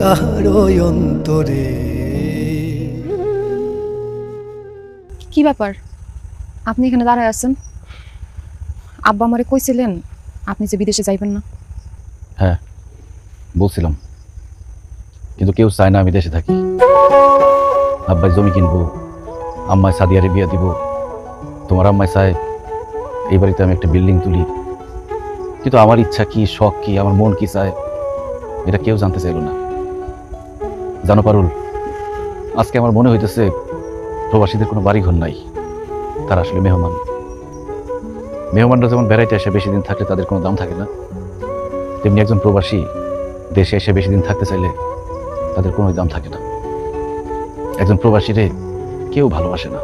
কারো অন্তরে। কি ব্যাপার, আপনি এখানে দাঁড়ায় আছেন? আব্বা আমারে কইছিলেন আপনি যে বিদেশে যাইবেন না। হ্যাঁ বলছিলাম, কিন্তু কেউ চায় না আমি দেশে থাকি। আব্বাই জমি কিনবো, আম্মায় সাদিয়ারে বিয়া দিব, তোমার আম্মায় চায় এই বাড়িতে আমি একটা বিল্ডিং তুলি। কিন্তু আমার ইচ্ছা কি, শখ কি, আমার মন কি চায়, এটা কেউ জানতে চাইল না। জানো পারুল, আজকে আমার মনে হইতেছে প্রবাসীদের কোনো বাড়ি ঘর নাই, তারা আসলে মেহমান। মেহমানরা যেমন বেড়াইতে এসে বেশি দিন থাকলে তাদের কোনো দাম থাকে না, তেমনি একজন প্রবাসী দেশে এসে বেশি দিন থাকতে চাইলে তাদের কোনো দাম থাকে না। একজন প্রবাসীরে কেউ ভালোবাসে না,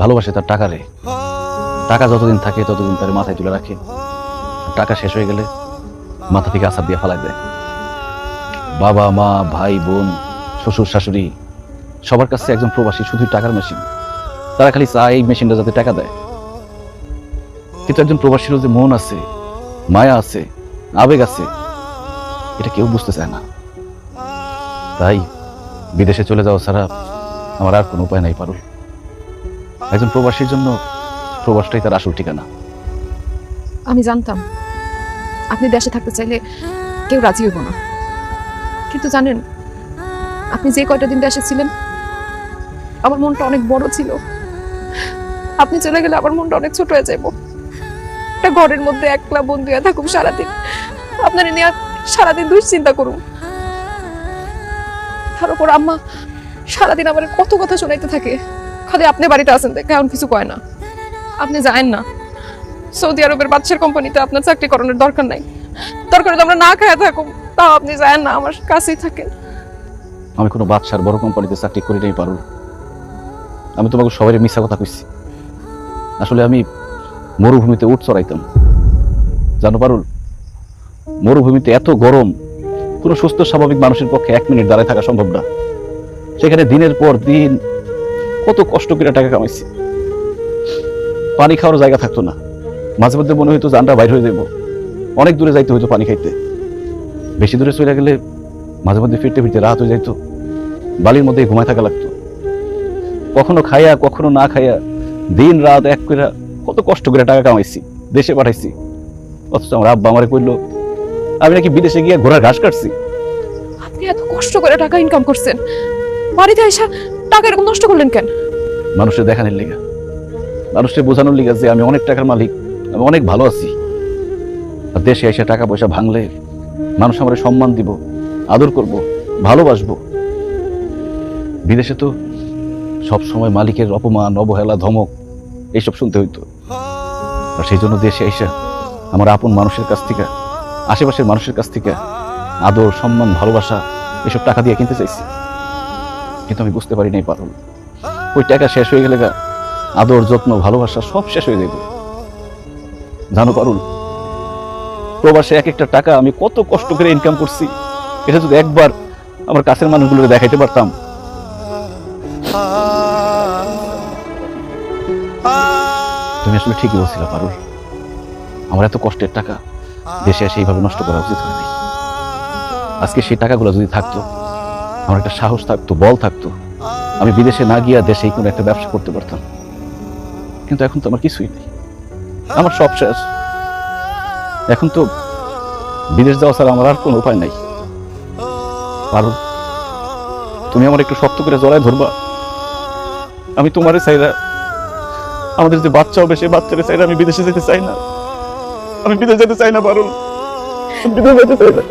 ভালোবাসে তার টাকারে। টাকা যতদিন থাকে ততদিন তার মাথায় তুলে রাখে, টাকা শেষ হয়ে গেলে মাথা থেকে আছাড় দিয়ে ফালাই দেয়। বাবা মা ভাই বোন শ্বশুর শাশুড়ি সবার কাছে একজন প্রবাসী শুধুই টাকার মেশিন। তারা খালি চায় এই মেশিনটা যাতে টাকা দেয়। কিন্তু একজন প্রবাসীরও যে মন আছে, মায়া আছে, আবেগ আছে, এটা কেউ বুঝতে চায় না। তাই বিদেশে চলে যাওয়া ছাড়া আমার আর কোনো উপায় নাই পারুল। একজন প্রবাসীর জন্য প্রবাসটাই তার আসল ঠিকানা। আমি জানতাম আপনি দেশে থাকতে চাইলে কেউ রাজি হইব না, কিন্তু জানেন আপনি যে কয়টা দিন দেশে ছিলেন আমার মনটা অনেক বড় ছিল। আপনি চলে গেলে আমার মনটা অনেক ছোট হয়ে যাইব। একটা ঘরের মধ্যে একলা বন্ধু হয়ে থাকুক সারাদিন, আপনার নিয়ে সারাদিন দুশ্চিন্তা করুন। তার উপর আম্মা সারাদিন আমার কত কথা শোনাইতে থাকে, খালি আপনি বাড়িতে আছেন দেখে এমন কিছু কয় না। আপনি জানেন না সৌদি আরবের বাদশার কোম্পানিতে আপনার চাকরি করানোর দরকার নাই, দরকার হলে আমরা না খায় থাকুন, তাও আপনি জানেন না আমার কাছেই থাকেন। আমি কোনো বাদশার বড় কোম্পানিতে চাকরি করি নাই পারুল। আমি তোমাকে সবাই মিথ্যা কথা কইছি। আসলে আমি মরুভূমিতে উট চড়াইতাম। জানো পারুল, মরুভূমিতে এত গরম, কোনো সুস্থ স্বাভাবিক মানুষের পক্ষে 1 মিনিট দাঁড়ায় থাকা সম্ভব না। সেখানে দিনের পর দিন কত কষ্ট করে টাকা কামাইছি। পানি খাওয়ার জায়গা থাকতো না, মাঝে মধ্যে মনে হইতো জানটা বাইর হয়ে যাবো, অনেক দূরে যাইতে হইতো পানি খাইতে। বেশি দূরে চলে গেলে মাঝে মধ্যে ফিরতে ফিরতে রাত হয়ে যাইতো, বালির মধ্যে ঘুমায় থাকা লাগতো। কখনো খাইয়া কখনো না খাইয়া দিন রাত এক করে কত কষ্ট করে টাকা কামাইছি, দেশে পাঠাইছি। অথচ আমার আব্বা আমারে কইলো আমি নাকি বিদেশে গিয়ে ঘোড়ার ঘাস কাটছি। আপনি এত কষ্ট করে টাকা ইনকাম করছেন, বাড়িতে এসে টাকা এরকম নষ্ট করলেন কেন? মানুষের দেখানোর লিগা, মানুষকে বোঝানোর লিগা যে আমি অনেক টাকার মালিক, আমি অনেক ভালো আছি। আর দেশে এসে টাকা পয়সা ভাঙলে মানুষ আমার সম্মান দিব, আদর করব, ভালোবাসবো। বিদেশে তো সব সময় মালিকের অপমান, অবহেলা, ধমক এইসব শুনতে হইতো। আর সেই জন্য দেশে এসে আমার আপন মানুষের কাছ থেকে, আশেপাশের মানুষের কাছ থেকে আদর, সম্মান, ভালোবাসা এসব টাকা দিয়ে কিনতে চাইছি। কিন্তু আমি বুঝতে পারি নাই পারুল, ওই টাকা শেষ হয়ে গেলে আদর, যত্ন, ভালোবাসা সব শেষ হয়ে যাবে। জানো পারুল, প্রবাসে এক একটা টাকা আমি কত কষ্ট করে ইনকাম করছি, এটা যদি একবার আমার কাছের মানুষগুলোকে দেখাইতে পারতাম। তুমি আসলে ঠিকই বলছিলা পারুল, আমার এত কষ্টের টাকা দেশে এসে এইভাবে নষ্ট করা উচিত হয়নি। আজকে সেই টাকাগুলো যদি থাকতো, আমার একটা সাহস থাকতো, বল থাকতো, আমি বিদেশে না গিয়া দেশেই কোনো একটা ব্যবসা করতে পারতাম। কিন্তু এখন তো আমার কিছুই নেই, আমার সব শেষ। এখন তো বিদেশ যাওয়া ছাড়া আমার আর কোনো উপায় নাই। পারুল, তুমি আমার একটু শক্ত করে জড়ায় ধরবা। আমি তোমারে চাইরা, আমাদের যে বাচ্চা হবে সেই বাচ্চারে চাইরা আমি বিদেশে যেতে চাই না। আমি বিদেশ যেতে চাই না পারুল, বিদেশ যেতে চাই না।